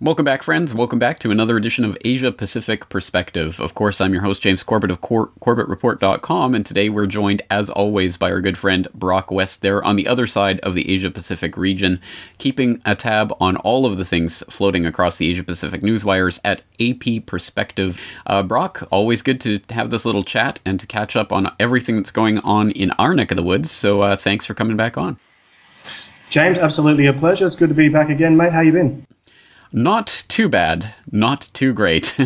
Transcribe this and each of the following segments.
Welcome back, friends. Welcome back to another edition of Asia Pacific Perspective. Of course, I'm your host, James Corbett of CorbettReport.com, and today we're joined, as always, by our good friend Brock West there on the other side of the Asia Pacific region, keeping a tab on all of the things floating across the Asia Pacific newswires at AP Perspective. Brock, always good to have this little chat and to catch up on everything that's going on in our neck of the woods, so thanks for coming back on. James, absolutely a pleasure. It's good to be back again, mate. How you been? Not too bad, not too great,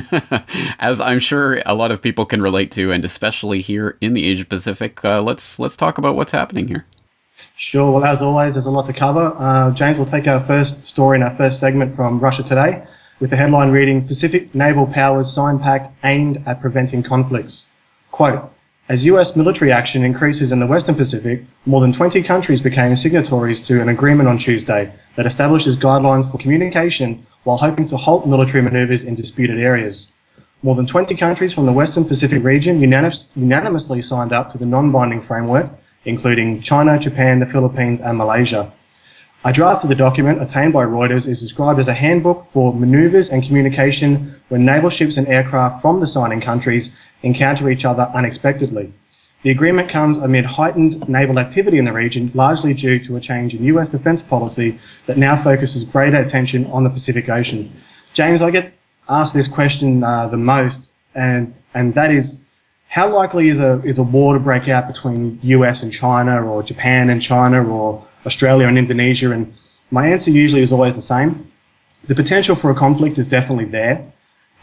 as I'm sure a lot of people can relate to, and especially here in the Asia Pacific. Let's talk about what's happening here. Sure. Well, as always, there's a lot to cover. James, we'll take our first story in our first segment from Russia Today, with the headline reading, Pacific Naval Powers Sign Pact Aimed at Preventing Conflicts. Quote, as US military action increases in the Western Pacific, more than 20 countries became signatories to an agreement on Tuesday that establishes guidelines for communication while hoping to halt military maneuvers in disputed areas. More than 20 countries from the Western Pacific region unanimously signed up to the non-binding framework, including China, Japan, the Philippines, and Malaysia. A draft of the document, obtained by Reuters, is described as a handbook for maneuvers and communication when naval ships and aircraft from the signing countries encounter each other unexpectedly. The agreement comes amid heightened naval activity in the region, largely due to a change in US defense policy that now focuses greater attention on the Pacific Ocean. James, I get asked this question the most, and that is, how likely is a war to break out between US and China, or Japan and China, or Australia and Indonesia? And my answer usually is always the same. The potential for a conflict is definitely there.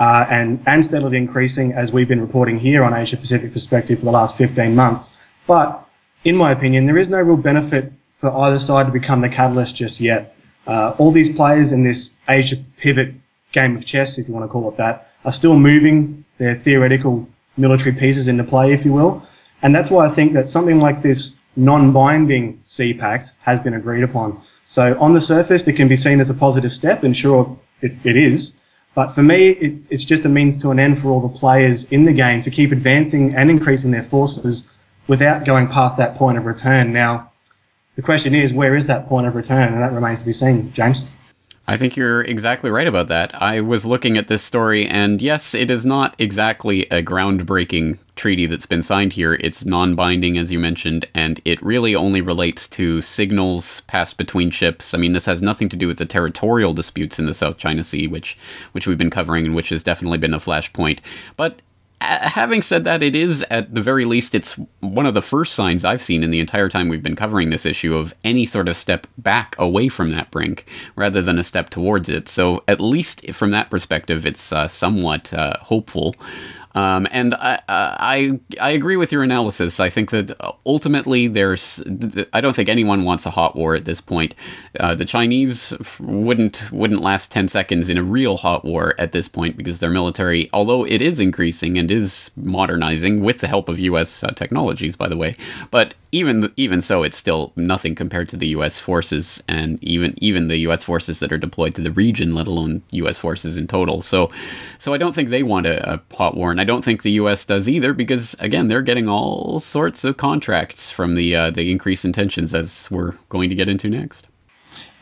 And steadily increasing, as we've been reporting here on Asia Pacific Perspective for the last 15 months. But in my opinion, there is no real benefit for either side to become the catalyst just yet. All these players in this Asia pivot game of chess, if you want to call it that, are still moving their theoretical military pieces into play, if you will. And that's why I think that something like this non-binding Sea Pact has been agreed upon. So on the surface, it can be seen as a positive step, and sure, it is. But for me, it's just a means to an end for all the players in the game to keep advancing and increasing their forces without going past that point of return. Now, the question is, where is that point of return? And that remains to be seen. James? I think you're exactly right about that. I was looking at this story, and yes, it is not exactly a groundbreaking treaty that's been signed here. It's non-binding, as you mentioned, and it really only relates to signals passed between ships. I mean, this has nothing to do with the territorial disputes in the South China Sea, which we've been covering and which has definitely been a flashpoint. But having said that, it is, at the very least, it's one of the first signs I've seen in the entire time we've been covering this issue of any sort of step back away from that brink, rather than a step towards it. So at least from that perspective, it's somewhat hopeful. And I agree with your analysis. I think that ultimately I don't think anyone wants a hot war at this point. The Chinese wouldn't last 10 seconds in a real hot war at this point, because their military, although it is increasing and is modernizing with the help of US technologies, by the way, but even so, it's still nothing compared to the US forces, and even the US forces that are deployed to the region, let alone US forces in total. So I don't think they want a hot war, and I don't think the US does either, because again, they're getting all sorts of contracts from the increase in tensions, as we're going to get into next.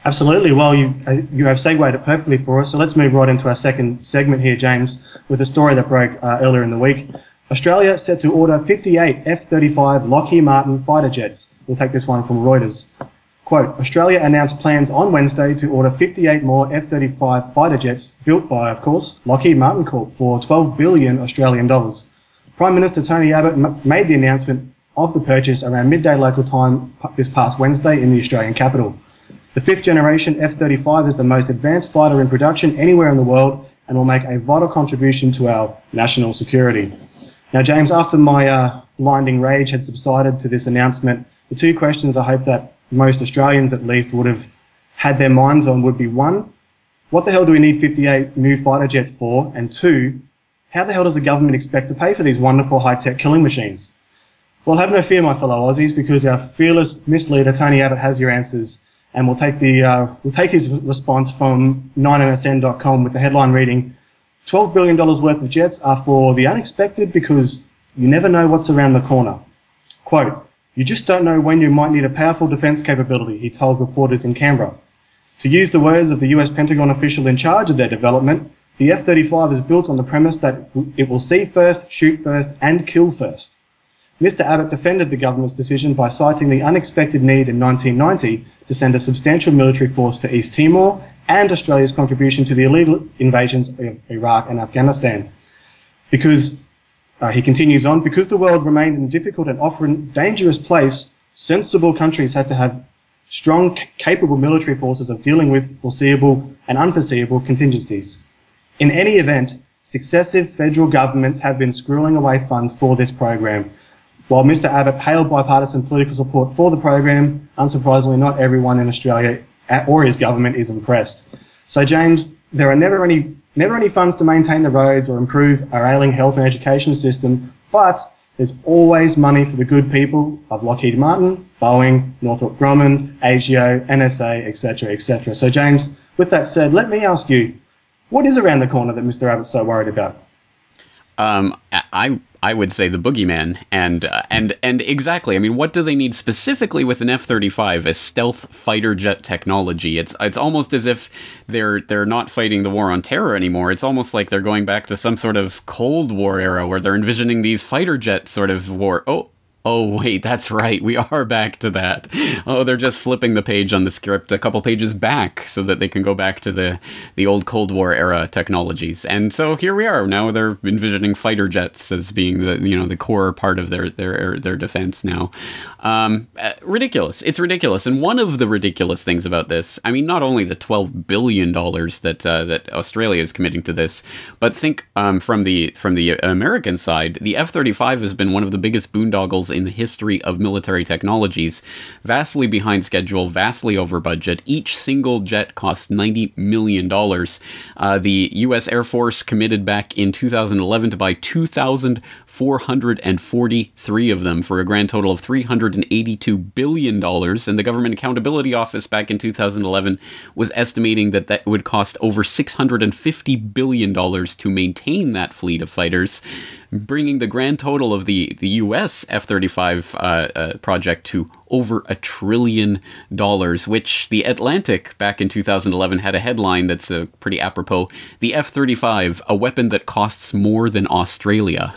Absolutely. Well, you have segued it perfectly for us. So let's move right into our second segment here, James, with a story that broke earlier in the week. Australia set to order 58 F-35 Lockheed Martin fighter jets. We'll take this one from Reuters. Quote, Australia announced plans on Wednesday to order 58 more F-35 fighter jets built by, of course, Lockheed Martin Corp for 12 billion Australian dollars. Prime Minister Tony Abbott made the announcement of the purchase around midday local time this past Wednesday in the Australian capital. The fifth generation F-35 is the most advanced fighter in production anywhere in the world and will make a vital contribution to our national security. Now, James, after my blinding rage had subsided to this announcement, the two questions I hope that most Australians at least would have had their minds on would be, one, what the hell do we need 58 new fighter jets for? And two, how the hell does the government expect to pay for these wonderful high-tech killing machines? Well, have no fear, my fellow Aussies, because our fearless Miss Leader, Tony Abbott, has your answers, and we'll take his response from 9msn.com with the headline reading, $12 billion worth of jets are for the unexpected because you never know what's around the corner. Quote, you just don't know when you might need a powerful defence capability, he told reporters in Canberra. To use the words of the US Pentagon official in charge of their development, the F-35 is built on the premise that it will see first, shoot first, and kill first. Mr. Abbott defended the government's decision by citing the unexpected need in 1990 to send a substantial military force to East Timor and Australia's contribution to the illegal invasions of Iraq and Afghanistan. Because, he continues on, because the world remained in a difficult and often dangerous place, sensible countries had to have strong, capable military forces of dealing with foreseeable and unforeseeable contingencies. In any event, successive federal governments have been squirreling away funds for this program. While Mr. Abbott hailed bipartisan political support for the program, unsurprisingly, not everyone in Australia or his government is impressed. So, James, there are never any funds to maintain the roads or improve our ailing health and education system, but there's always money for the good people of Lockheed Martin, Boeing, Northrop Grumman, ASIO, NSA, etc., etc. So, James, with that said, let me ask you, what is around the corner that Mr. Abbott's so worried about? I would say the boogeyman, and exactly. I mean, what do they need specifically with an F-35, a stealth fighter jet technology? It's almost as if they're not fighting the war on terror anymore. It's almost like they're going back to some sort of Cold War era where they're envisioning these fighter jet sort of war. Oh, wait, that's right. We are back to that. Oh, they're just flipping the page on the script a couple pages back so that they can go back to the old Cold War era technologies. And so here we are. Now they're envisioning fighter jets as being the core part of their defense now. Ridiculous. It's ridiculous. And one of the ridiculous things about this, I mean, not only the $12 billion that Australia is committing to this, but think from the American side, the F-35 has been one of the biggest boondoggles in the history of military technologies, vastly behind schedule, vastly over budget. Each single jet costs $90 million. The U.S. Air Force committed back in 2011 to buy 2,443 of them for a grand total of $382 billion, and the Government Accountability Office back in 2011 was estimating that that would cost over $650 billion to maintain that fleet of fighters, bringing the grand total of the U.S. F-35 project to over $1 trillion, which the Atlantic back in 2011 had a headline that's pretty apropos. The F-35, a weapon that costs more than Australia.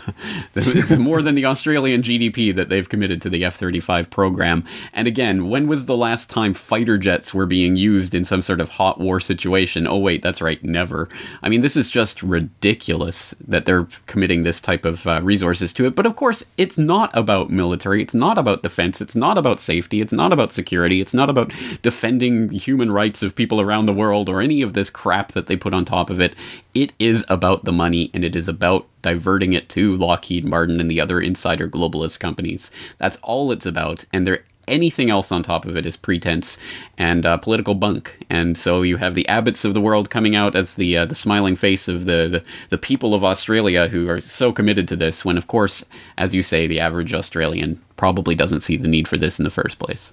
It's more than the Australian GDP that they've committed to the F-35 program. And again, when was the last time fighter jets were being used in some sort of hot war situation? Oh wait, that's right, never. I mean, this is just ridiculous that they're committing this type of resources to it. But of course, it's not about military, it's not about defense, it's not about safety, it's not about security, it's not about defending human rights of people around the world or any of this crap that they put on top of it. It is about the money, and it is about diverting it to Lockheed Martin and the other insider globalist companies. That's all it's about, and anything else on top of it is pretense and political bunk. And so you have the Abbotts of the world coming out as the smiling face of the people of Australia who are so committed to this, when of course, as you say, the average Australian probably doesn't see the need for this in the first place.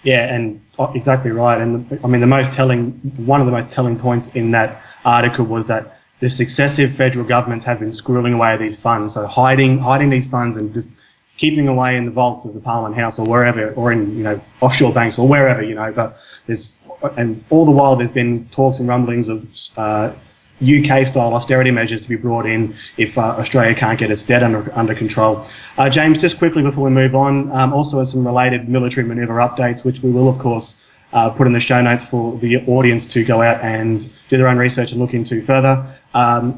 Yeah, and exactly right. And I mean, one of the most telling points in that article was that the successive federal governments have been squirreling away these funds, so hiding these funds and just keeping away in the vaults of the Parliament House or wherever, or in offshore banks or wherever, but and all the while there's been talks and rumblings of UK-style austerity measures to be brought in if Australia can't get its debt under control. James, just quickly before we move on, also some related military manoeuvre updates, which we will of course put in the show notes for the audience to go out and do their own research and look into further.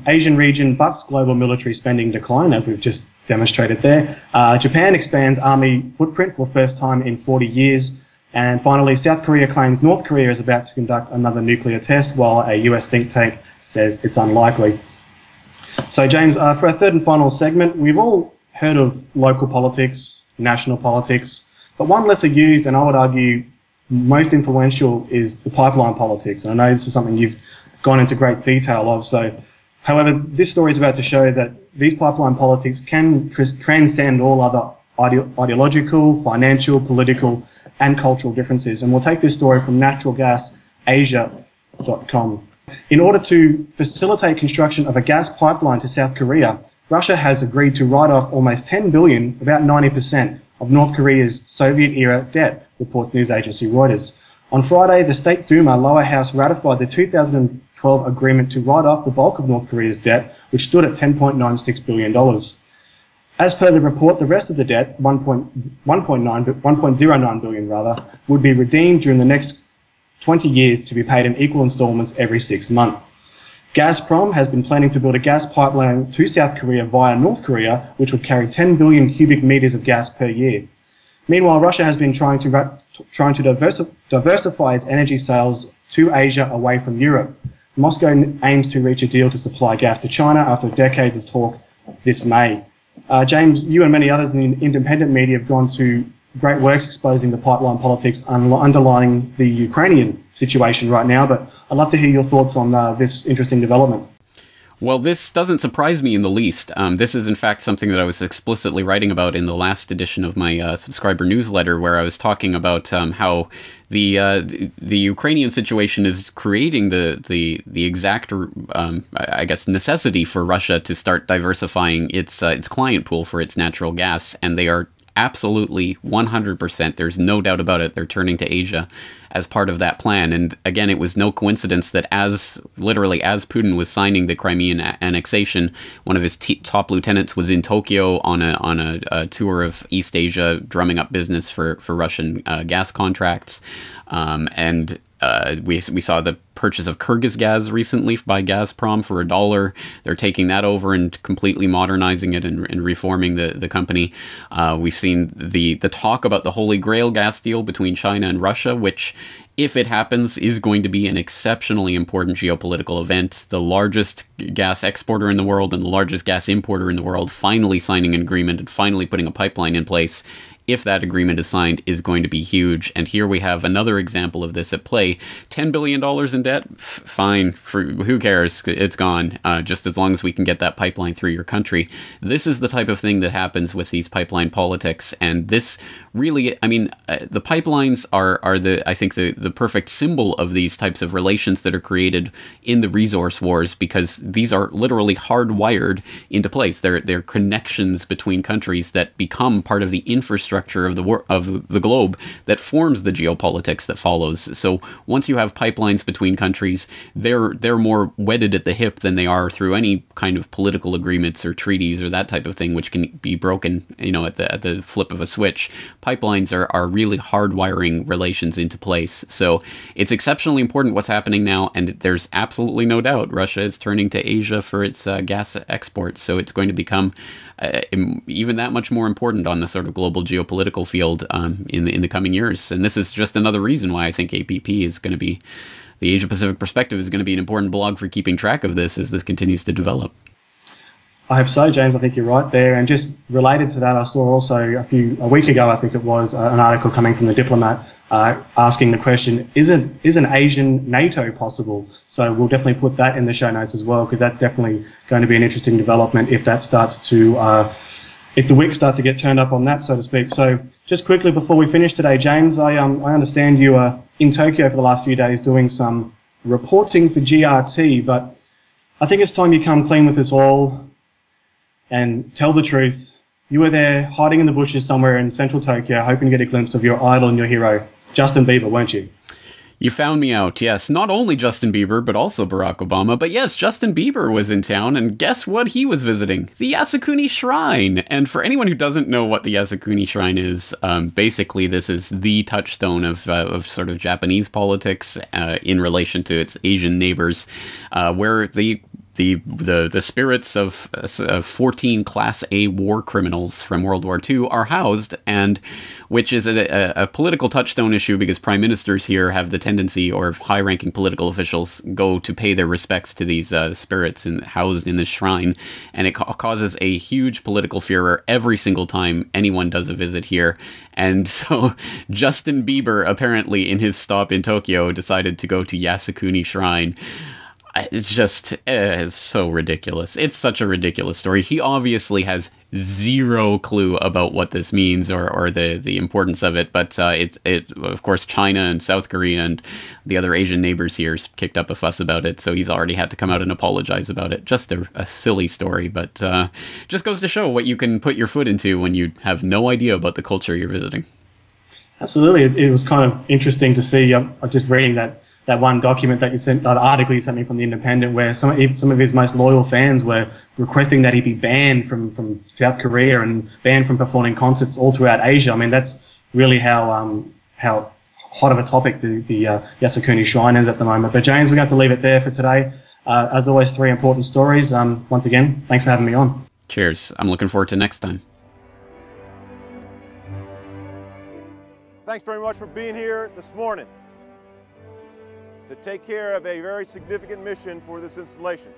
Asian region bucks global military spending decline, as we've just demonstrated there. Japan expands army footprint for the first time in 40 years. And finally, South Korea claims North Korea is about to conduct another nuclear test, while a US think tank says it's unlikely. So, James, for our third and final segment, we've all heard of local politics, national politics, but one lesser used, and I would argue most influential, is the pipeline politics. And I know this is something you've gone into great detail of. So, however, this story is about to show that these pipeline politics can transcend all other ideological, financial, political, and cultural differences. And we'll take this story from naturalgasasia.com. In order to facilitate construction of a gas pipeline to South Korea, Russia has agreed to write off almost $10 billion, about 90%, of North Korea's Soviet-era debt, reports news agency Reuters. On Friday, the State Duma lower house ratified the 2012 agreement to write off the bulk of North Korea's debt, which stood at $10.96 billion. As per the report, the rest of the debt, 1.09 billion rather, would be redeemed during the next 20 years to be paid in equal installments every 6 months. Gazprom has been planning to build a gas pipeline to South Korea via North Korea, which would carry 10 billion cubic meters of gas per year. Meanwhile, Russia has been trying to diversify its energy sales to Asia away from Europe. Moscow aims to reach a deal to supply gas to China after decades of talk this May. James, you and many others in the independent media have gone to great works exposing the pipeline politics underlying the Ukrainian situation right now, but I'd love to hear your thoughts on this interesting development. Well, this doesn't surprise me in the least. This is, in fact, something that I was explicitly writing about in the last edition of my subscriber newsletter, where I was talking about how the Ukrainian situation is creating the exact, I guess, necessity for Russia to start diversifying its client pool for its natural gas, and they are absolutely 100%. There's no doubt about it. They're turning to Asia as part of that plan. And again, it was no coincidence that literally as Putin was signing the Crimean annexation, one of his top lieutenants was in Tokyo on a tour of East Asia, drumming up business for Russian gas contracts. We saw the purchase of Kyrgyzgas recently by Gazprom for $1. They're taking that over and completely modernizing it and reforming the company. We've seen the talk about the Holy Grail gas deal between China and Russia, which, if it happens, is going to be an exceptionally important geopolitical event. The largest gas exporter in the world and the largest gas importer in the world finally signing an agreement and finally putting a pipeline in place. If that agreement is signed, is going to be huge. And here we have another example of this at play. $10 billion in debt? Fine. Who cares? It's gone. Just as long as we can get that pipeline through your country. This is the type of thing that happens with these pipeline politics. And this really, I mean, the pipelines are I think the perfect symbol of these types of relations that are created in the resource wars, because these are literally hardwired into place. They're connections between countries that become part of the infrastructure of the globe that forms the geopolitics that follows. So once you have pipelines between countries, they're more wedded at the hip than they are through any kind of political agreements or treaties or that type of thing, which can be broken, at the flip of a switch. Pipelines are really hardwiring relations into place. So it's exceptionally important what's happening now, and there's absolutely no doubt Russia is turning to Asia for its gas exports. So it's going to become even that much more important on the sort of global geopolitical field in the coming years. And this is just another reason why I think APP is going to be, the Asia Pacific Perspective is going to be an important blog for keeping track of this as this continues to develop. I hope so, James. I think you're right there. And just related to that, I saw also a week ago, I think it was, an article coming from The Diplomat asking the question, is an Asian NATO possible? So we'll definitely put that in the show notes as well, because that's definitely going to be an interesting development if that starts to, if the wick starts to get turned up on that, so to speak. So just quickly before we finish today, James, I understand you are in Tokyo for the last few days doing some reporting for GRT, but I think it's time you come clean with us all and tell the truth. You were there hiding in the bushes somewhere in central Tokyo, hoping to get a glimpse of your idol and your hero, Justin Bieber, weren't you? You found me out, yes. Not only Justin Bieber, but also Barack Obama. But yes, Justin Bieber was in town, and guess what he was visiting? The Yasukuni Shrine. And for anyone who doesn't know what the Yasukuni Shrine is, basically this is the touchstone of sort of Japanese politics in relation to its Asian neighbors, where the spirits of 14 Class A war criminals from World War II are housed, and which is a political touchstone issue because prime ministers here have the tendency, or high-ranking political officials go to pay their respects to these spirits housed in this shrine, and it causes a huge political furor every single time anyone does a visit here. And so Justin Bieber, apparently in his stop in Tokyo, decided to go to Yasukuni Shrine. It's just, it's so ridiculous. It's such a ridiculous story. He obviously has zero clue about what this means or the importance of it, but of course, China and South Korea and the other Asian neighbors here kicked up a fuss about it, so he's already had to come out and apologize about it. Just a silly story, but just goes to show what you can put your foot into when you have no idea about the culture you're visiting. Absolutely, it was kind of interesting to see. I'm just reading that one document that you sent, the article you sent me from the Independent, where some of his most loyal fans were requesting that he be banned from South Korea and banned from performing concerts all throughout Asia. I mean, that's really how hot of a topic the Yasukuni Shrine is at the moment. But James, we're going to have to leave it there for today. As always, three important stories. Once again, thanks for having me on. Cheers. I'm looking forward to next time. Thanks very much for being here this morning to take care of a very significant mission for this installation.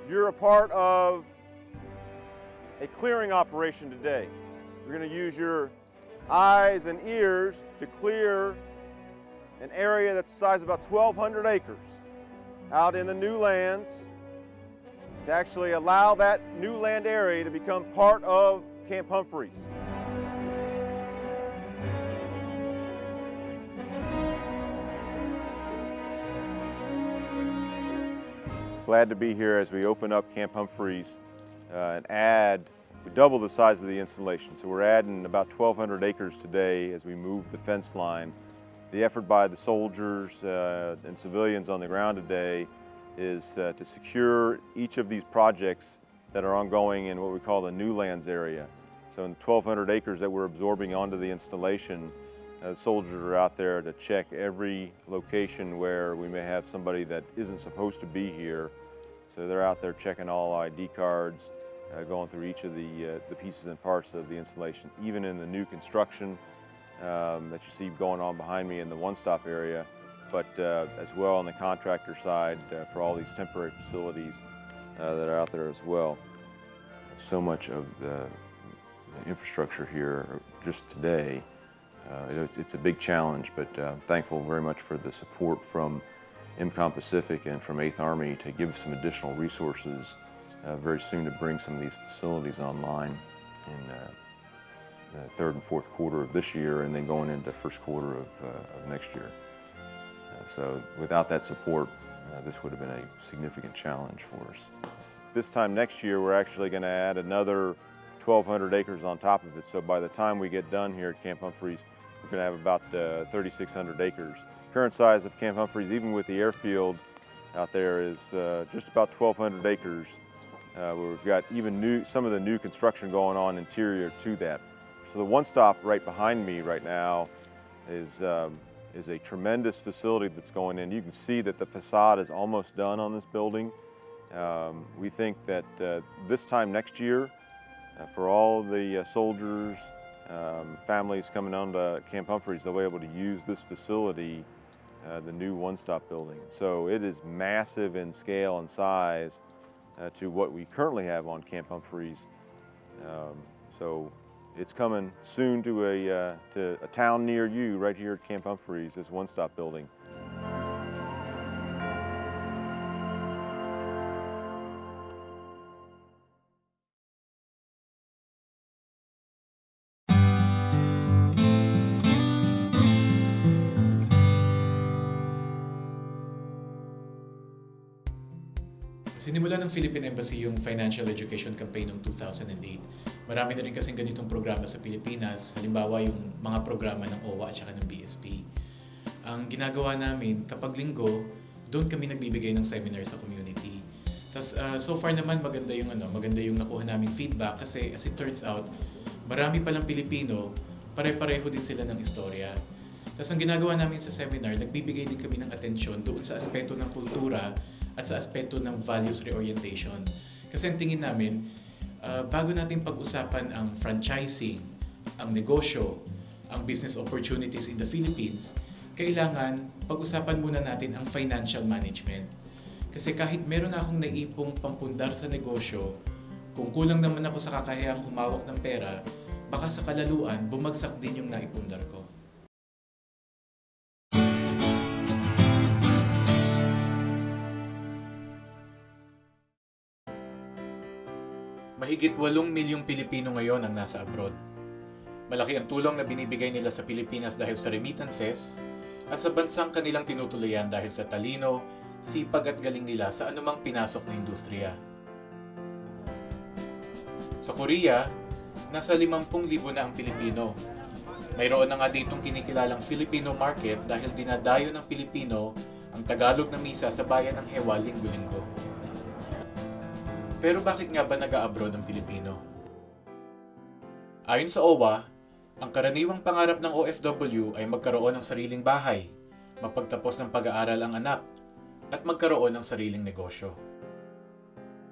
You're a part of a clearing operation today. You're going to use your eyes and ears to clear an area that's the size of about 1,200 acres out in the new lands to actually allow that new land area to become part of Camp Humphreys. Glad to be here as we open up Camp Humphreys and we double the size of the installation. So we're adding about 1,200 acres today as we move the fence line. The effort by the soldiers and civilians on the ground today is to secure each of these projects that are ongoing in what we call the new lands area. So in 1,200 acres that we're absorbing onto the installation, soldiers are out there to check every location where we may have somebody that isn't supposed to be here. So they're out there checking all ID cards, going through each of the pieces and parts of the installation, even in the new construction that you see going on behind me in the one-stop area, but as well on the contractor side for all these temporary facilities that are out there as well. So much of the infrastructure here just today, it's a big challenge, but thankful very much for the support from MCOM Pacific and from 8th Army to give some additional resources very soon to bring some of these facilities online in the third and fourth quarter of this year and then going into first quarter of next year. So without that support, this would have been a significant challenge for us. This time next year, we're actually going to add another 1,200 acres on top of it. So by the time we get done here at Camp Humphreys, we're going to have about 3,600 acres. Current size of Camp Humphreys, even with the airfield out there, is just about 1,200 acres, where we've got even some of the new construction going on interior to that. So the one stop right behind me right now is a tremendous facility that's going in. You can see that the facade is almost done on this building. We think that this time next year, for all the soldiers, families coming on to Camp Humphreys, they'll be able to use this facility, the new one-stop building. So it is massive in scale and size to what we currently have on Camp Humphreys. So it's coming soon to a town near you, right here at Camp Humphreys, this one-stop building. Sinimula ng Philippine Embassy yung Financial Education Campaign noong 2008. Marami na rin kasing ganitong programa sa Pilipinas, halimbawa yung mga programa ng OWA at saka ng BSP. Ang ginagawa namin, kapag linggo, doon kami nagbibigay ng seminar sa community. Tapos so far naman maganda yung nakuha naming feedback kasi as it turns out, marami palang Pilipino, pare-pareho din sila ng istorya. Tapos ang ginagawa namin sa seminar, nagbibigay din kami ng atensyon doon sa aspeto ng kultura at sa aspeto ng values reorientation. Kasi ang tingin namin, bago natin pag-usapan ang franchising, ang negosyo, ang business opportunities in the Philippines, kailangan pag-usapan muna natin ang financial management. Kasi kahit meron akong naipong pampundar sa negosyo, kung kulang naman ako sa kakayahang humawak ng pera, baka sa kalaluan, bumagsak din yung naipundar ko. Mahigit 8 milyong Pilipino ngayon ang nasa abroad. Malaki ang tulong na binibigay nila sa Pilipinas dahil sa remittances at sa bansang kanilang tinutuluyan dahil sa talino, sipag at galing nila sa anumang pinasok na industriya. Sa Korea, nasa 50,000 na ang Pilipino. Mayroon na nga ditong kinikilalang Filipino market dahil dinadayo ng Pilipino ang Tagalog na misa sa bayan ng Hewa linggo-linggo. Pero bakit nga ba nag-a-abroad ang Pilipino? Ayon sa OWA, ang karaniwang pangarap ng OFW ay magkaroon ng sariling bahay, mapagtapos ng pag-aaral ang anak, at magkaroon ng sariling negosyo.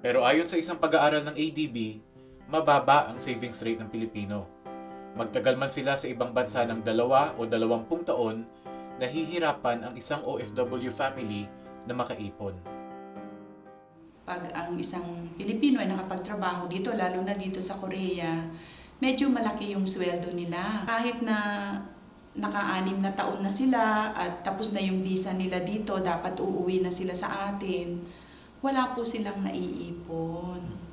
Pero ayon sa isang pag-aaral ng ADB, mababa ang savings rate ng Pilipino. Magtagal man sila sa ibang bansa ng 2 o 20 taon, nahihirapan ang isang OFW family na makaipon. Pag ang isang Pilipino ay nakapagtrabaho dito, lalo na dito sa Korea, medyo malaki yung sweldo nila. Kahit na naka-6 na taon na sila at tapos na yung visa nila dito, dapat uuwi na sila sa atin, wala po silang naiipon.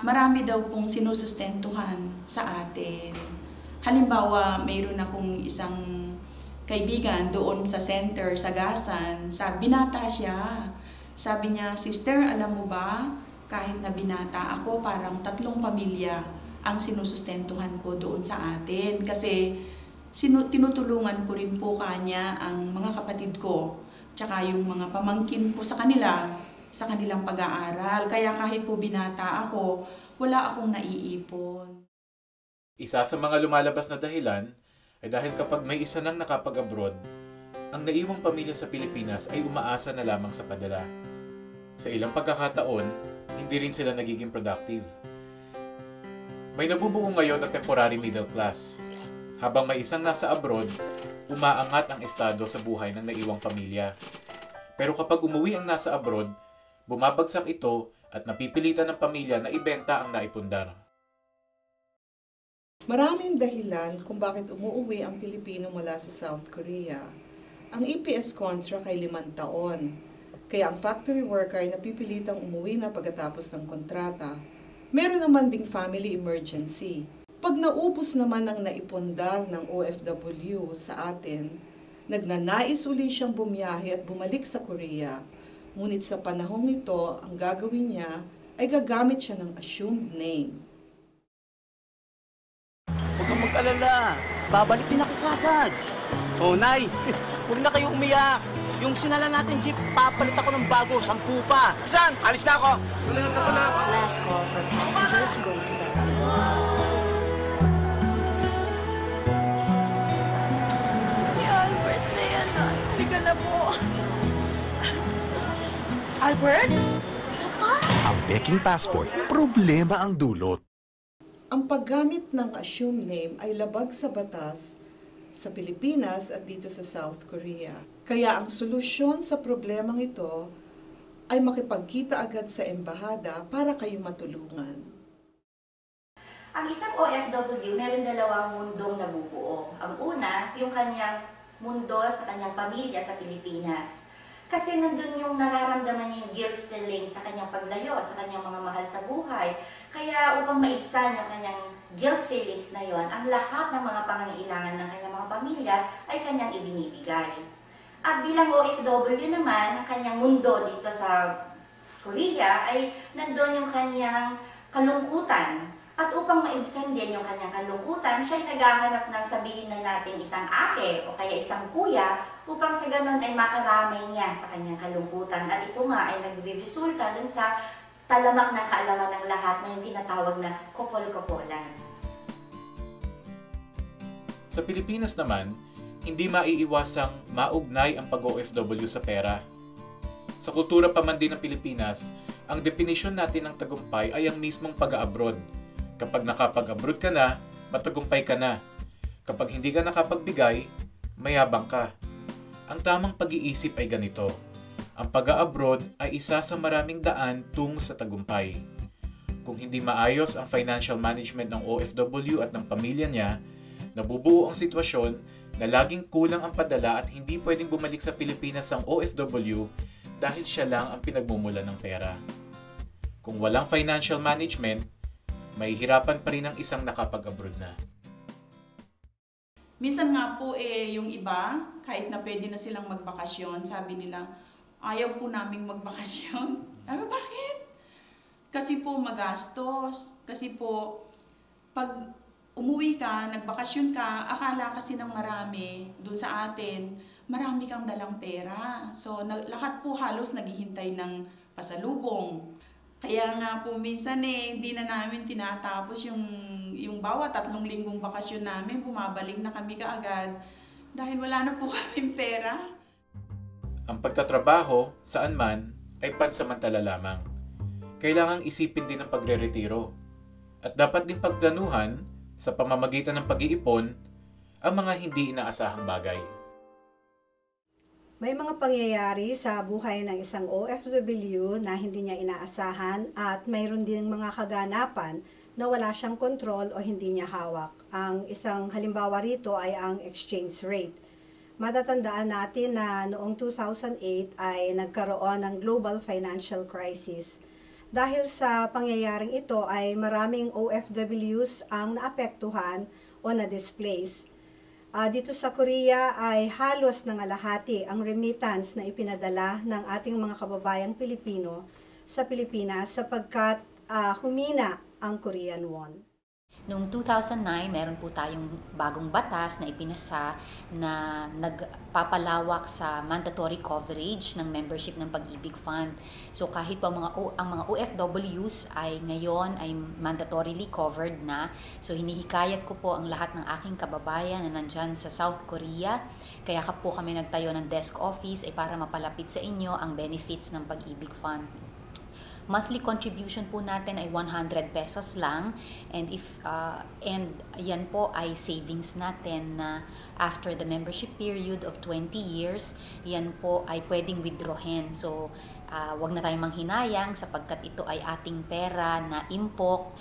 Marami daw pong sinusustentuhan sa atin. Halimbawa, mayroon akong isang kaibigan doon sa center, sa Gasan. Binata siya. Sabi niya, "Sister, alam mo ba, kahit na binata ako, parang 3 pamilya ang sinusustentuhan ko doon sa atin. Kasi tinutulungan ko rin po kanya ang mga kapatid ko, tsaka yung mga pamangkin ko sa kanilang pag-aaral. Kaya kahit po binata ako, wala akong naiipon." Isa sa mga lumalabas na dahilan ay dahil kapag may isa nang nakapag-abroad, ang naiwang pamilya sa Pilipinas ay umaasa na lamang sa padala. Sa ilang pagkakataon, hindi rin sila nagiging productive. May nabubuo ngayon na temporary middle class. Habang may isang nasa abroad, umaangat ang estado sa buhay ng naiwang pamilya. Pero kapag umuwi ang nasa abroad, bumabagsak ito at napipilitan ng pamilya na ibenta ang naipundar. Maraming dahilan kung bakit umuuwi ang Pilipino mula sa South Korea. Ang EPS contract ay 5 taon, kaya ang factory worker ay napipilitang umuwi na pagkatapos ng kontrata. Meron naman ding family emergency. Pag naubos naman ang naipundar ng OFW sa atin, nagnanais uli siyang bumiyahe at bumalik sa Korea. Ngunit sa panahong ito, ang gagawin niya ay gagamit siya ng assumed name. Huwag kang mag-alala. Babalik din ako kagad. Oh, Nay, huwag na kayo umiyak. Yung sinala natin jeep, papalit ako ng bago, 10 pa. San? Alis na ako. Tulingan ka pa na. Last call for passengers going to Si Albert na yan, hindi ka na po. Albert? Ang peking passport, problema ang dulot. Ang paggamit ng assumed name ay labag sa batas sa Pilipinas at dito sa South Korea. Kaya ang solusyon sa problemang ito ay makipagkita agad sa embahada para kayo matulungan. Ang isang OFW, meron 2 mundong nabubuo. Ang una, yung kanyang mundo sa kanyang pamilya sa Pilipinas. Kasi nandun yung nararamdaman niya yung guilt feeling sa kanyang paglayo, sa kanyang mga mahal sa buhay. Kaya upang maibsan yung kanyang guilt feelings na yon, ang lahat ng mga pangangailangan ng kanyang mga pamilya ay kanyang ibinibigay. At bilang OFW naman, ang kanyang mundo dito sa Korea ay nandun yung kanyang kalungkutan. At upang maibsan din yung kanyang kalungkutan, siya ay naghahanap ng sabihin na natin isang ate o kaya isang kuya upang sa ganun ay makaramay niya sa kanyang kalungkutan. At ito nga ay nagre-resulta dun sa talamak ng kaalaman ng lahat na yung tinatawag na kopol-kopolan. Sa Pilipinas naman, hindi maiiwasang maugnay ang pag-OFW sa pera. Sa kultura pa man din ng Pilipinas, ang definisyon natin ng tagumpay ay ang mismong pag-abroad. Kapag nakapag-abroad ka na, matagumpay ka na. Kapag hindi ka nakapagbigay, mayabang ka. Ang tamang pag-iisip ay ganito. Ang pag-abroad ay isa sa maraming daan tungo sa tagumpay. Kung hindi maayos ang financial management ng OFW at ng pamilya niya, nabubuo ang sitwasyon na laging kulang ang padala at hindi pwedeng bumalik sa Pilipinas ang OFW dahil siya lang ang pinagmumulan ng pera. Kung walang financial management, may hirapan pa rin ang isang nakapag-abroad na. Minsan nga po yung iba, kahit na pwede na silang magbakasyon, sabi nila, ayaw po naming magbakasyon. Sabi, bakit? Kasi po magastos. Kasi po, pag umuwi ka, nagbakasyon ka, akala kasi ng marami doon sa atin, marami kang dalang pera. So lahat po halos naghihintay ng pasalubong. Kaya nga po minsan hindi na namin tinatapos yung bawat 3 linggong bakasyon namin, bumabalik na kami kaagad dahil wala na po kaming pera. Ang pagtatrabaho, saan man, ay pansamantala lamang. Kailangang isipin din ang pagre-retiro. At dapat din pagplanuhan sa pamamagitan ng pag-iipon ang mga hindi inaasahang bagay. May mga pangyayari sa buhay ng isang OFW na hindi niya inaasahan at mayroon din mga kaganapan na wala siyang kontrol o hindi niya hawak. Ang isang halimbawa rito ay ang exchange rate. Matatandaan natin na noong 2008 ay nagkaroon ng global financial crisis. Dahil sa pangyayaring ito ay maraming OFWs ang naapektuhan o na-displace. Dito sa Korea ay halos nangalahati ang remittance na ipinadala ng ating mga kababayang Pilipino sa Pilipinas sapagkat humina ang Korean won. Noong 2009, meron po tayong bagong batas na ipinasa na nagpapalawak sa mandatory coverage ng membership ng Pag-ibig Fund. So kahit po ang mga OFWs ay ngayon ay mandatorily covered na. So hinihikayat ko po ang lahat ng aking kababayan na nandyan sa South Korea. Kaya po kami nagtayo ng desk office ay para mapalapit sa inyo ang benefits ng Pag-ibig Fund. Monthly contribution po natin ay 100 pesos lang, and yan po ay savings natin na after the membership period of 20 years, yan po ay pwedeng withdrawin. So wag na tayong manghinayang sapagkat ito ay ating pera na impok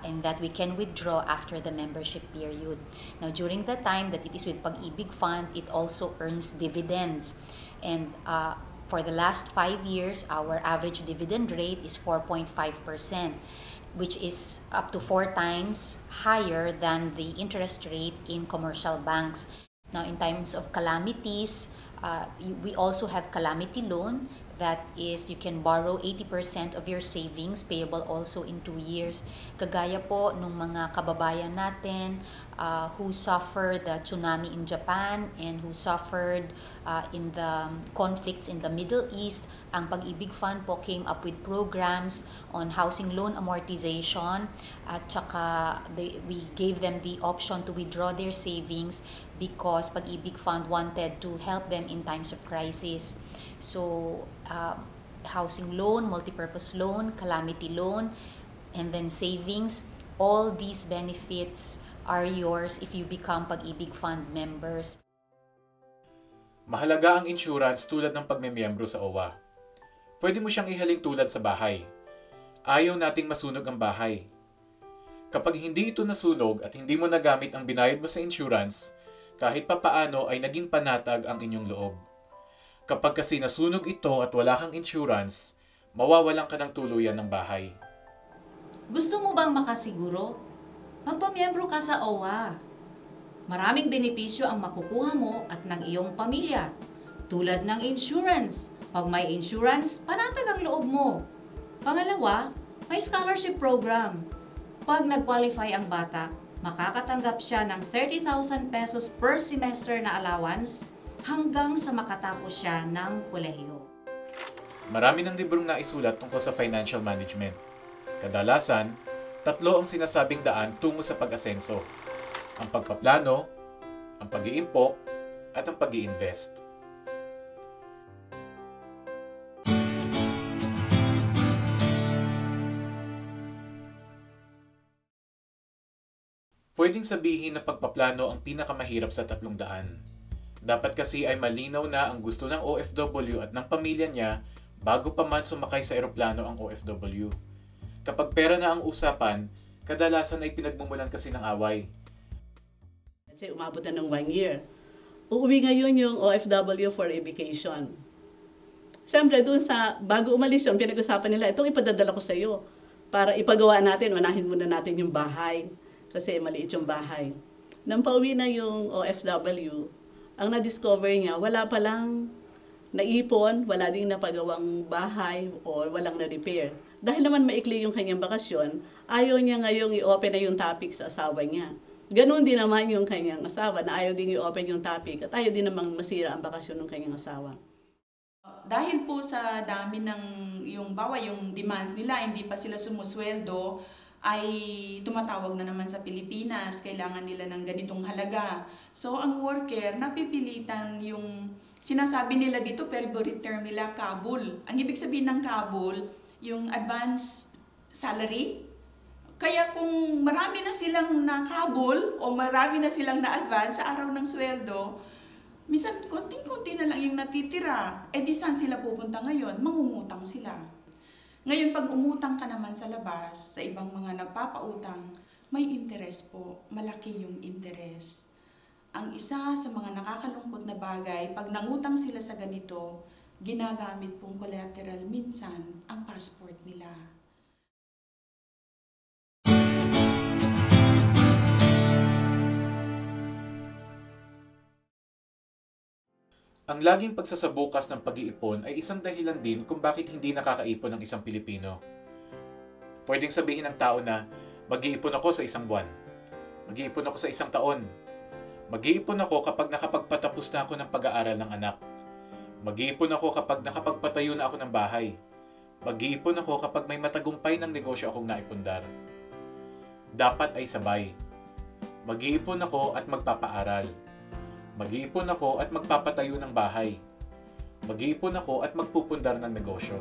and that we can withdraw after the membership period. Now during the time that it is with Pag-ibig Fund, it also earns dividends, and for the last 5 years, our average dividend rate is 4.5%, which is up to 4 times higher than the interest rate in commercial banks. Now, in times of calamities, we also have calamity loan. That is, you can borrow 80% of your savings, payable also in 2 years. Kagaya po nung mga kababayan natin who suffered the tsunami in Japan and who suffered in the conflicts in the Middle East, ang Pag-ibig Fund po came up with programs on housing loan amortization at saka we gave them the option to withdraw their savings because Pag-ibig Fund wanted to help them in times of crisis. So, housing loan, multipurpose loan, calamity loan, and then savings, all these benefits are yours if you become Pag-ibig Fund members. Mahalaga ang insurance tulad ng pagmemiyembro sa OWA. Pwede mo siyang ihalin tulad sa bahay. Ayaw nating masunog ang bahay. Kapag hindi ito nasunog at hindi mo nagamit ang binayad mo sa insurance, kahit papaano ay naging panatag ang inyong loob. Kapag kasi nasunog ito at wala kang insurance, mawawalan ka ng tuluyan ng bahay. Gusto mo bang makasiguro? Magpamiyembro ka sa OWA. Maraming benepisyo ang makukuha mo at ng iyong pamilya. Tulad ng insurance. Pag may insurance, panatag ang loob mo. Pangalawa, may scholarship program. Pag nag-qualify ang bata, makakatanggap siya ng 30,000 pesos per semester na allowance hanggang sa makatapos siya ng kolehiyo. Marami ng librong naisulat tungkol sa financial management. Kadalasan, 3 ang sinasabing daan tungo sa pag-asenso. Ang pagpaplano, ang pag-iimpok, at ang pag-iinvest. Pwedeng sabihin na pagpaplano ang pinakamahirap sa 3 daan. Dapat kasi ay malinaw na ang gusto ng OFW at ng pamilya niya bago pa man sumakay sa eroplano ang OFW. Kapag pera na ang usapan, kadalasan ay pinagmumulan kasi ng away. Kasi umabot na ng 1 year. Uuwi ngayon yung OFW for a vacation. Siyempre, doon sa bago umalis yun, pinag-usapan nila, itong ipadadala ko sa iyo para ipagawa natin, unahin muna natin yung bahay. Kasi maliit yung bahay. Nang pauwi na yung OFW, ang na-discover niya, wala palang naipon, wala ding napagawang bahay o walang na-repair. Dahil naman maikli yung kanyang bakasyon, ayaw niya ngayong i-open na yung topic sa asawa niya. Ganun din naman yung kanyang asawa na ayaw din i-open yung topic at ayaw din namang masira ang bakasyon ng kanyang asawa. Dahil po sa dami ng yung demands nila, hindi pa sila sumusweldo, ay tumatawag na naman sa Pilipinas, kailangan nila ng ganitong halaga. So ang worker, napipilitan yung sinasabi nila dito, favorite term nila, kabul. Ang ibig sabihin ng kabul, yung advance salary. Kaya kung marami na silang nakabul o marami na silang na-advance sa araw ng sweldo, minsan konting-konti na lang yung natitira. Eh di saan sila pupunta ngayon? Mangungutang sila. Ngayon pag umutang ka naman sa labas, sa ibang mga nagpapautang, may interest po. Malaki yung interest. Ang isa sa mga nakakalungkot na bagay, pag nangutang sila sa ganito, ginagamit pong collateral minsan ang passport nila. Ang laging pagsasabukas ng pag-iipon ay isang dahilan din kung bakit hindi nakakaipon ang isang Pilipino. Pwedeng sabihin ng tao na, mag-iipon ako sa isang buwan. Mag-iipon ako sa isang taon. Mag-iipon ako kapag nakapagpatapos na ako ng pag-aaral ng anak. Mag-iipon ako kapag nakapagpatayo na ako ng bahay. Mag-iipon ako kapag may matagumpay ng negosyo akong naipundar. Dapat ay sabay. Mag-iipon ako at magpapaaral. Mag-iipon ako at magpapatayo ng bahay. Mag-iipon ako at magpupundar ng negosyo.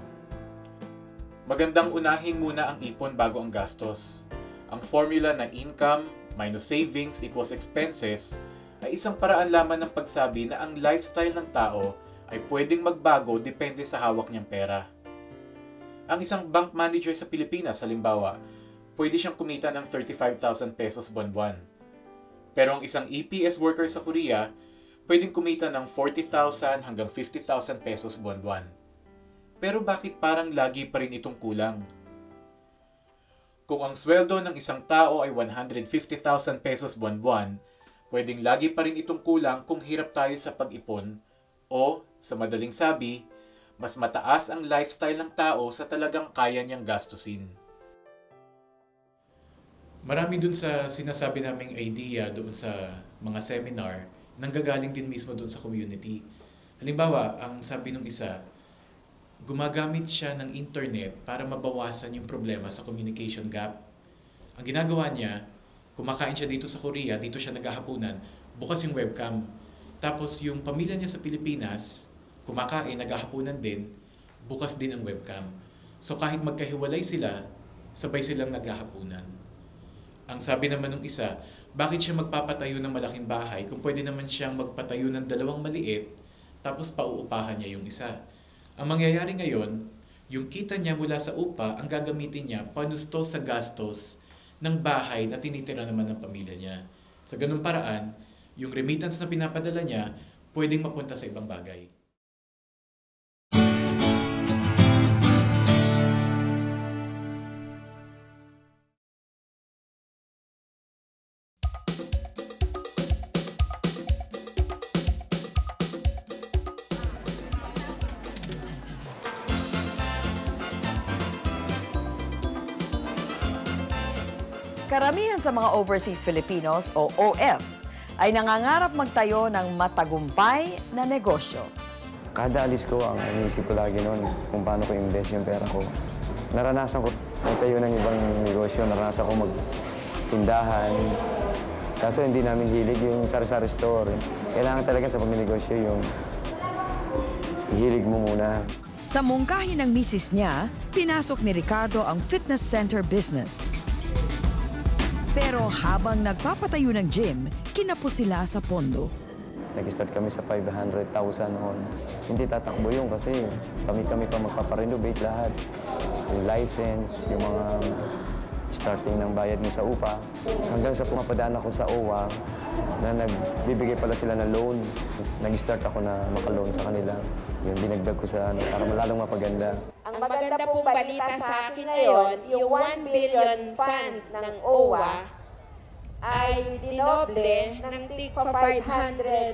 Magandang unahin muna ang ipon bago ang gastos. Ang formula na income minus savings equals expenses ay isang paraan lamang ng pagsabi na ang lifestyle ng tao ay pwedeng magbago depende sa hawak niyang pera. Ang isang bank manager sa Pilipinas, halimbawa, pwede siyang kumita ng 35,000 pesos buwan-buwan. Pero ang isang EPS worker sa Korea, pwedeng kumita ng 40,000 hanggang 50,000 pesos buwan-buwan. Pero bakit parang lagi pa rin itong kulang? Kung ang sweldo ng isang tao ay 150,000 pesos buwan-buwan, pwedeng lagi pa rin itong kulang kung hirap tayo sa pag-ipon o, sa madaling sabi, mas mataas ang lifestyle ng tao sa talagang kaya niyang gastusin. Marami dun sa sinasabi naming idea doon sa mga seminar, nanggagaling din mismo doon sa community. Halimbawa, ang sabi ng isa, gumagamit siya ng internet para mabawasan yung problema sa communication gap. Ang ginagawa niya, kumakain siya dito sa Korea, dito siya naghahapunan, bukas yung webcam. Tapos yung pamilya niya sa Pilipinas, kumakain, naghahapunan din, bukas din ang webcam. So kahit magkahiwalay sila, sabay silang naghahapunan. Ang sabi naman ng isa, bakit siya magpapatayo ng malaking bahay kung pwede naman siyang magpatayo ng dalawang maliit tapos pauupahan niya yung isa. Ang mangyayari ngayon, yung kita niya mula sa upa ang gagamitin niya panusto sa gastos ng bahay na tinitira naman ng pamilya niya. Sa ganung paraan, yung remittance na pinapadala niya pwedeng mapunta sa ibang bagay. Karamihan sa mga overseas Filipinos o OFs ay nangangarap magtayo ng matagumpay na negosyo. Kada alis ko, ang iniisip ko lagi noon kung paano ko invest yung pera ko. Naranasan ko magtayo ng ibang negosyo, naranasan ko magtindahan. Kaso hindi namin hilig yung sari-sari store. Kailangan talaga sa pagnegosyo yung hilig mo muna. Sa mungkahi ng misis niya, pinasok ni Ricardo ang fitness center business. Pero habang nagpapatayo ng gym, kinapos sila sa pondo. Nag-start kami sa 500,000 noon. Hindi tatakbo yun kasi kami pa magpaparenovate lahat. Yung license, yung mga starting ng bayad mo sa upa. Hanggang sa pumapadaan ako sa OWA na nagbibigay pala sila ng loan. Nag-start ako na makaloan sa kanila. Yung dinagdag ko sa para malalong mapaganda. Ang maganda pong balita sa akin ngayon, yung 1 billion fund ng OWA ay dinoble ng tig 500,000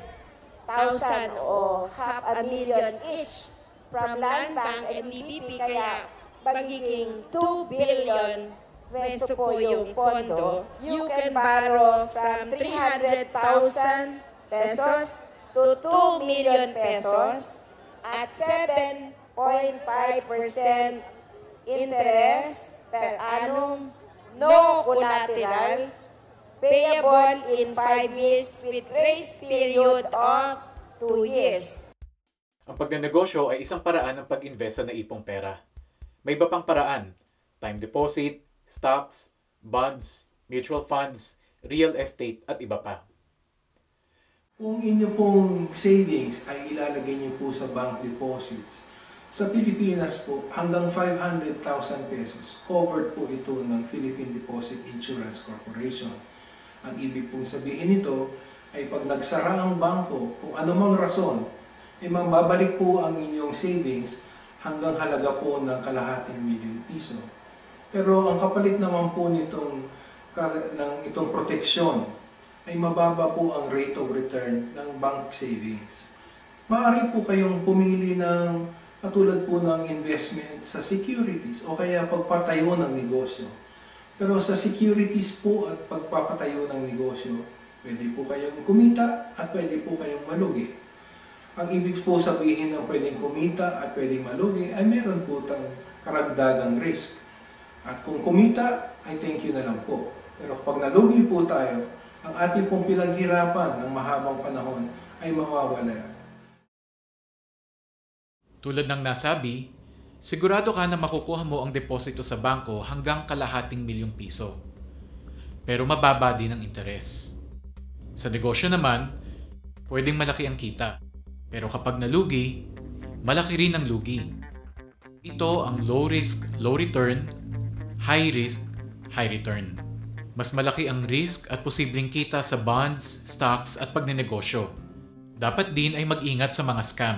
o $500,000 each from Land Bank and PBB, kaya magiging 2 billion peso po yung pondo, you can borrow from 300,000 pesos to 2 million pesos at 7.5% interest per annum, no collateral, payable in 5 years with grace period of 2 years. Ang pagnenegosyo ay isang paraan ng pag-invest sa naipong pera. May iba pang paraan: time deposit, stocks, bonds, mutual funds, real estate at iba pa. Kung inyo pong savings ay ilalagay niyo po sa bank deposits, sa Pilipinas po hanggang 500,000 pesos covered po ito ng Philippine Deposit Insurance Corporation. Ang ibig pong sabihin nito ay pag nagsara ang bangko, kung anumang rason, ay mababalik po ang inyong savings hanggang halaga po ng kalahating milyon piso. Pero ang kapalit naman po itong proteksyon ay mababa po ang rate of return ng bank savings. Maaari po kayong pumili ng katulad po ng investment sa securities o kaya pagpatayo ng negosyo. Pero sa securities po at pagpapatayo ng negosyo, pwede po kayong kumita at pwede po kayong malugi. Ang ibig po sabihin ng pwedeng kumita at pwedeng malugi ay meron po tang karagdagang risk. At kung kumita, ay thank you na lang po. Pero pag nalugi po tayo, ang ating pong pinaghirapan ng mahabang panahon ay mawawala. Tulad ng nasabi, sigurado ka na makukuha mo ang deposito sa bangko hanggang kalahating milyong piso. Pero mababa din ang interes. Sa negosyo naman, pwedeng malaki ang kita. Pero kapag nalugi, malaki rin ang lugi. Ito ang low risk, low return, high risk, high return. Mas malaki ang risk at posibleng kita sa bonds, stocks at pagnenegosyo. Dapat din ay mag-ingat sa mga scam.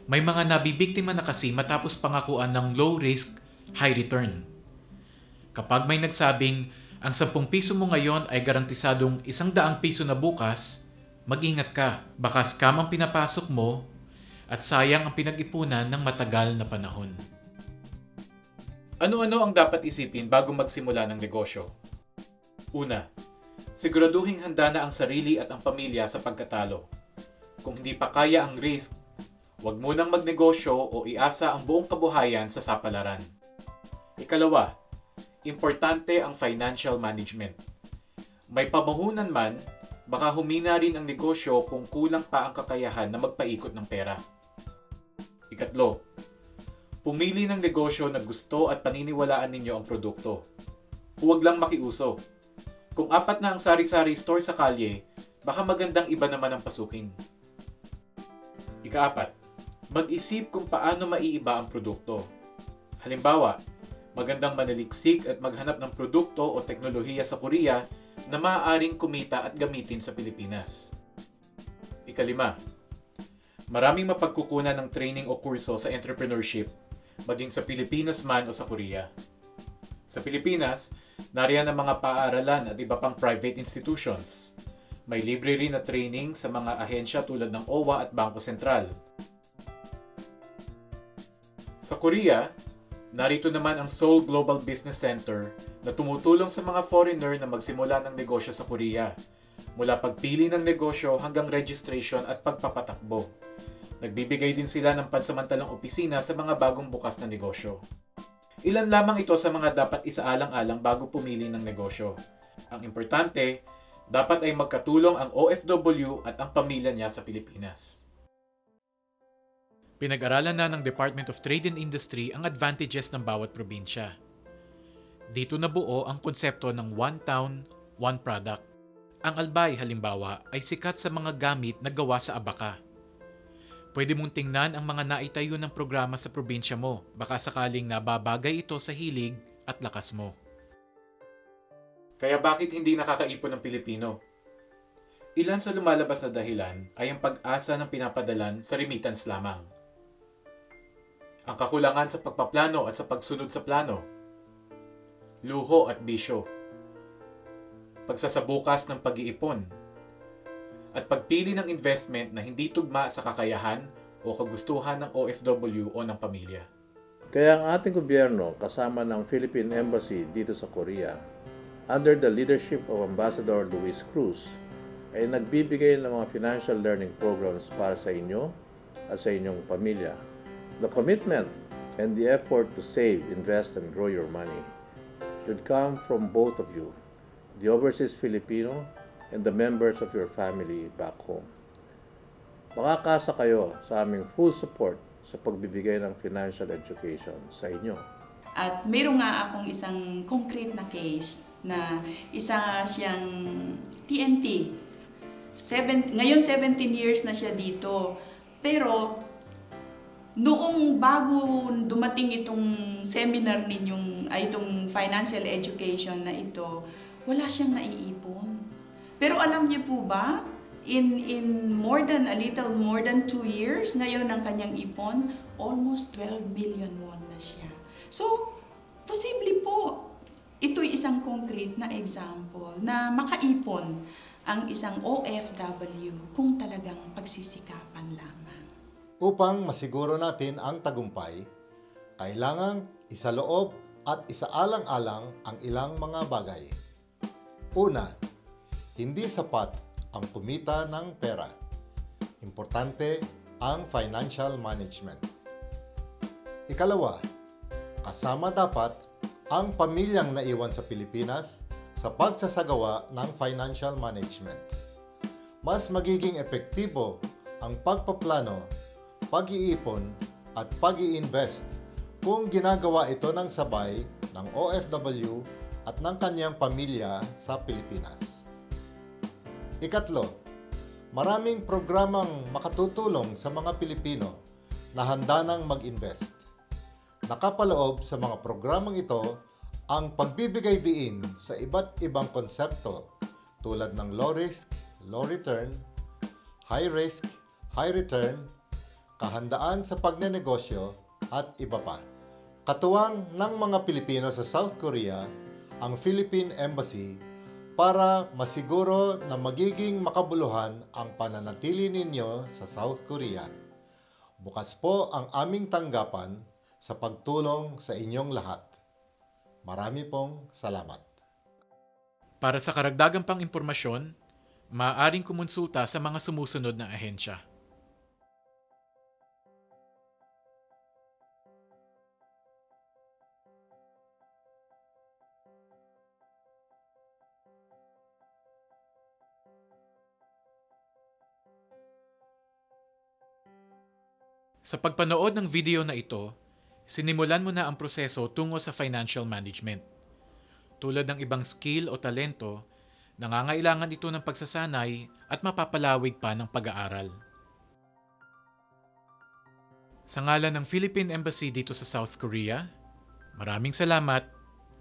May mga nabibiktima na kasi matapos pangakuan ng low risk, high return. Kapag may nagsabing ang 10 piso mo ngayon ay garantisadong 100 piso na bukas, mag-ingat ka, baka scam ang pinapasok mo at sayang ang pinag-ipunan ng matagal na panahon. Ano-ano ang dapat isipin bago magsimula ng negosyo? Una, siguraduhing handa na ang sarili at ang pamilya sa pagkatalo. Kung hindi pa kaya ang risk, huwag munang magnegosyo o iasa ang buong kabuhayan sa sapalaran. Ikalawa, importante ang financial management. May pamahunan man, baka humina rin ang negosyo kung kulang pa ang kakayahan na magpaikot ng pera. Ikatlo, pumili ng negosyo na gusto at paniniwalaan ninyo ang produkto. Huwag lang makiuso. Kung 4 na ang sari-sari store sa kalye, baka magandang iba naman ang pasukin. Ika-4, mag-isip kung paano maiiba ang produkto. Halimbawa, magandang manaliksik at maghanap ng produkto o teknolohiya sa Korea na maaaring kumita at gamitin sa Pilipinas. Ika-5, maraming mapagkukunan ng training o kurso sa entrepreneurship, maging sa Pilipinas man o sa Korea. Sa Pilipinas, nariyan ang mga paaralan at iba pang private institutions. May libre rin na training sa mga ahensya tulad ng OWA at Bangko Sentral. Sa Korea, narito naman ang Seoul Global Business Center na tumutulong sa mga foreigner na magsimula ng negosyo sa Korea, mula pagpili ng negosyo hanggang registration at pagpapatakbo. Nagbibigay din sila ng pansamantalang opisina sa mga bagong bukas na negosyo. Ilan lamang ito sa mga dapat isaalang-alang bago pumili ng negosyo. Ang importante, dapat ay magkatulong ang OFW at ang pamilya niya sa Pilipinas. Pinag-aralan na ng Department of Trade and Industry ang advantages ng bawat probinsya. Dito nabuo ang konsepto ng One Town, One Product. Ang albay, halimbawa, ay sikat sa mga gamit na gawa sa abaka. Pwede mong tingnan ang mga naitayo ng programa sa probinsya mo, baka sakaling nababagay ito sa hilig at lakas mo. Kaya bakit hindi nakakaipon ng Pilipino? Ilan sa lumalabas na dahilan ay ang pag-asa ng pinapadalan sa remittance lamang. Ang kakulangan sa pagpaplano at sa pagsunod sa plano. Luho at bisyo. Pagsasabukas ng pag-iipon. At pagpili ng investment na hindi tugma sa kakayahan o kagustuhan ng OFW o ng pamilya. Kaya ang ating gobyerno kasama ng Philippine Embassy dito sa Korea, under the leadership of Ambassador Luis Cruz, ay nagbibigay ng mga financial learning programs para sa inyo at sa inyong pamilya. The commitment and the effort to save, invest, and grow your money should come from both of you, the overseas Filipino and the members of your family back home. Makakasa kayo sa aming full support sa pagbibigay ng financial education sa inyo. At mayroon nga akong isang concrete na case na isa siyang TNT. Ngayon 17 years na siya dito. Pero noong bago dumating itong seminar ninyong, itong financial education na ito, wala siyang naiipon. Pero alam niyo po ba, in more than 2 years, ngayon ang kanyang ipon, almost 12 million won na siya. So, posible po, ito'y isang concrete na example na makaipon ang isang OFW kung talagang pagsisikapan lamang. Upang masiguro natin ang tagumpay, kailangang isaloob at isaalang-alang ang ilang mga bagay. Una, hindi sapat ang kumita ng pera. Importante ang financial management. Ikalawa, kasama dapat ang pamilyang naiwan sa Pilipinas sa pagsasagawa ng financial management. Mas magiging epektibo ang pagpaplano, pag-iipon at pag-i-invest kung ginagawa ito ng sabay ng OFW at ng kanyang pamilya sa Pilipinas. Ikatlo, maraming programang makatutulong sa mga Pilipino na handa nang mag-invest. Nakapaloob sa mga programang ito ang pagbibigay diin sa iba't ibang konsepto tulad ng low risk, low return, high risk, high return, kahandaan sa pagnenegosyo at iba pa. Katuwang ng mga Pilipino sa South Korea, ang Philippine Embassy para masiguro na magiging makabuluhan ang pananatili ninyo sa South Korea. Bukas po ang aming tanggapan sa pagtulong sa inyong lahat. Marami pong salamat. Para sa karagdagang pang impormasyon, maaaring kumonsulta sa mga sumusunod na ahensya. Sa pagpanood ng video na ito, sinimulan mo na ang proseso tungo sa financial management. Tulad ng ibang skill o talento, nangangailangan ito ng pagsasanay at mapapalawig pa ng pag-aaral. Sa ngalan ng Philippine Embassy dito sa South Korea, maraming salamat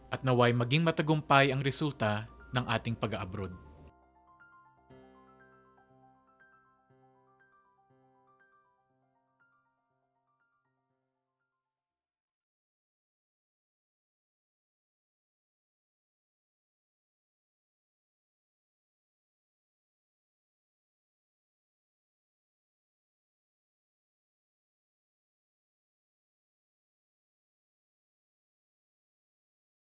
at naway maging matagumpay ang resulta ng ating pag-abroad.